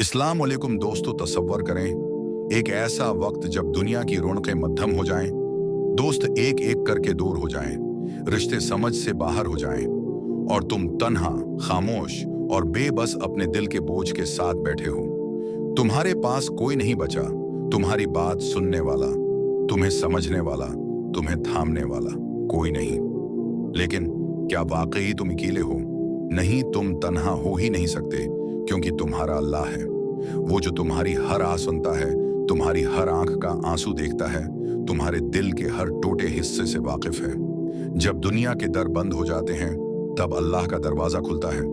अस्सलाम वालेकुम दोस्तों, तसव्वुर करें एक ऐसा वक्त जब दुनिया की रौनकें मद्धम हो जाएं, दोस्त एक एक करके दूर हो जाएं, रिश्ते समझ से बाहर हो जाएं और तुम तन्हा, खामोश और बेबस अपने दिल के बोझ के साथ बैठे हो। तुम्हारे पास कोई नहीं बचा, तुम्हारी बात सुनने वाला, तुम्हें समझने वाला, तुम्हें थामने वाला कोई नहीं। लेकिन क्या वाकई तुम अकेले हो? नहीं, तुम तन्हा हो ही नहीं सकते, क्योंकि तुम्हारा अल्लाह है, वो जो तुम्हारी हर आह सुनता है, तुम्हारी हर आंख का आंसू देखता है, तुम्हारे दिल के हर टूटे हिस्से से वाकिफ है। जब दुनिया के दर बंद हो जाते हैं, तब अल्लाह का दरवाजा खुलता है।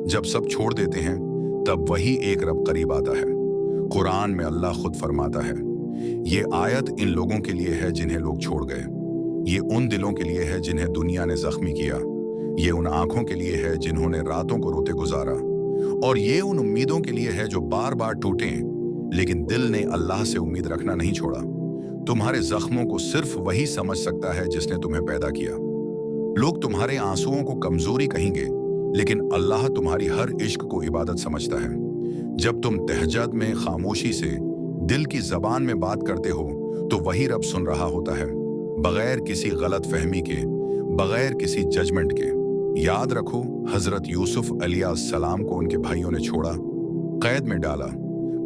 जब सब छोड़ देते हैं, तब वही एक रब करीब आता है। कुरान में अल्लाह खुद फरमाता है, ये आयत इन लोगों के लिए है जिन्हें लोग छोड़ गए, ये उन दिलों के लिए है जिन्हें दुनिया ने जख्मी किया, ये उन आंखों के लिए है जिन्होंने रातों को रोते गुजारा, और ये उन उम्मीदों के लिए है जो बार बार टूटे, लेकिन दिल ने अल्लाह से उम्मीद रखना नहीं छोड़ा। तुम्हारे जख्मों को सिर्फ वही समझ सकता है जिसने तुम्हें पैदा किया। लोग तुम्हारे आंसुओं को कमजोरी कहेंगे, लेकिन अल्लाह तुम्हारी हर इश्क को इबादत समझता है। जब तुम तहज्जुद में खामोशी से दिल की जबान में बात करते हो, तो वही रब सुन रहा होता है, बगैर किसी गलत फहमी के, बगैर किसी जजमेंट के। याद रखो, हजरत यूसुफ अलैहिस्सलाम को उनके भाइयों ने छोड़ा, कैद में डाला,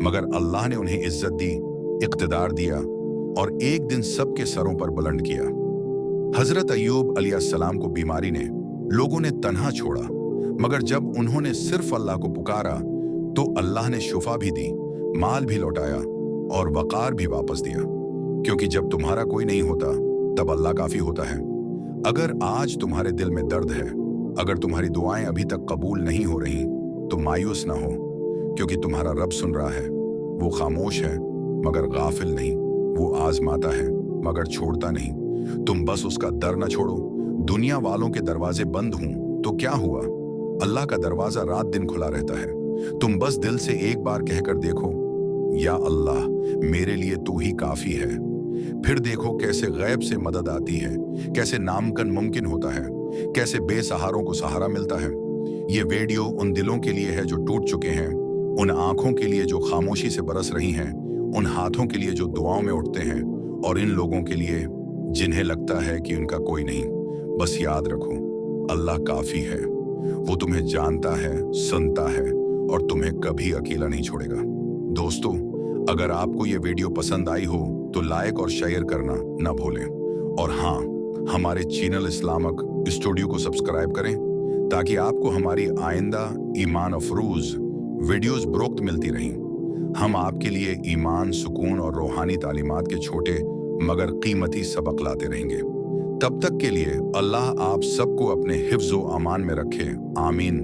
मगर अल्लाह ने उन्हें इज्जत दी, इक़्तिदार दिया और एक दिन सबके सरों पर बुलंद किया। हजरत अय्यूब अलैहिस्सलाम को बीमारी ने, लोगों ने तन्हा छोड़ा, मगर जब उन्होंने सिर्फ अल्लाह को पुकारा, तो अल्लाह ने शुफा भी दी, माल भी लौटाया और वक़ार भी वापस दिया। क्योंकि जब तुम्हारा कोई नहीं होता, तब अल्लाह काफी होता है। अगर आज तुम्हारे दिल में दर्द है, अगर तुम्हारी दुआएं अभी तक कबूल नहीं हो रही, तो मायूस ना हो, क्योंकि तुम्हारा रब सुन रहा है। वो खामोश है मगर गाफिल नहीं, वो आजमाता है मगर छोड़ता नहीं। तुम बस उसका दर न छोड़ो। दुनिया वालों के दरवाजे बंद हों तो क्या हुआ, अल्लाह का दरवाजा रात दिन खुला रहता है। तुम बस दिल से एक बार कहकर देखो, या अल्लाह, मेरे लिए तू ही काफी है। फिर देखो कैसे गैब से मदद आती है, कैसे नामुमकिन मुमकिन होता है, कैसे बेसहारों को सहारा मिलता है। ये वीडियो उन दिलों के लिए है जो टूट चुके हैं, उन आंखों के लिए जो खामोशी से बरस रही हैं, उन हाथों के लिए जो दुआओं में उठते हैं, और इन लोगों के लिए जिन्हें लगता है कि उनका कोई नहीं। बस याद रखो, अल्लाह काफी है। वो तुम्हें जानता है, सुनता है और तुम्हें कभी अकेला नहीं छोड़ेगा। दोस्तों, अगर आपको ये वीडियो पसंद आई हो तो लाइक और शेयर करना ना भूलें, और हाँ, हमारे चैनल इस्लामिक स्टूडियो को सब्सक्राइब करें, ताकि आपको हमारी आइंदा ईमान अफरूज वीडियोस बरोक्त मिलती रहें। हम आपके लिए ईमान, सुकून और रूहानी तालीमात के छोटे मगर कीमती सबक लाते रहेंगे। तब तक के लिए अल्लाह आप सबको अपने हिफ्ज़ व अमान में रखे। आमीन।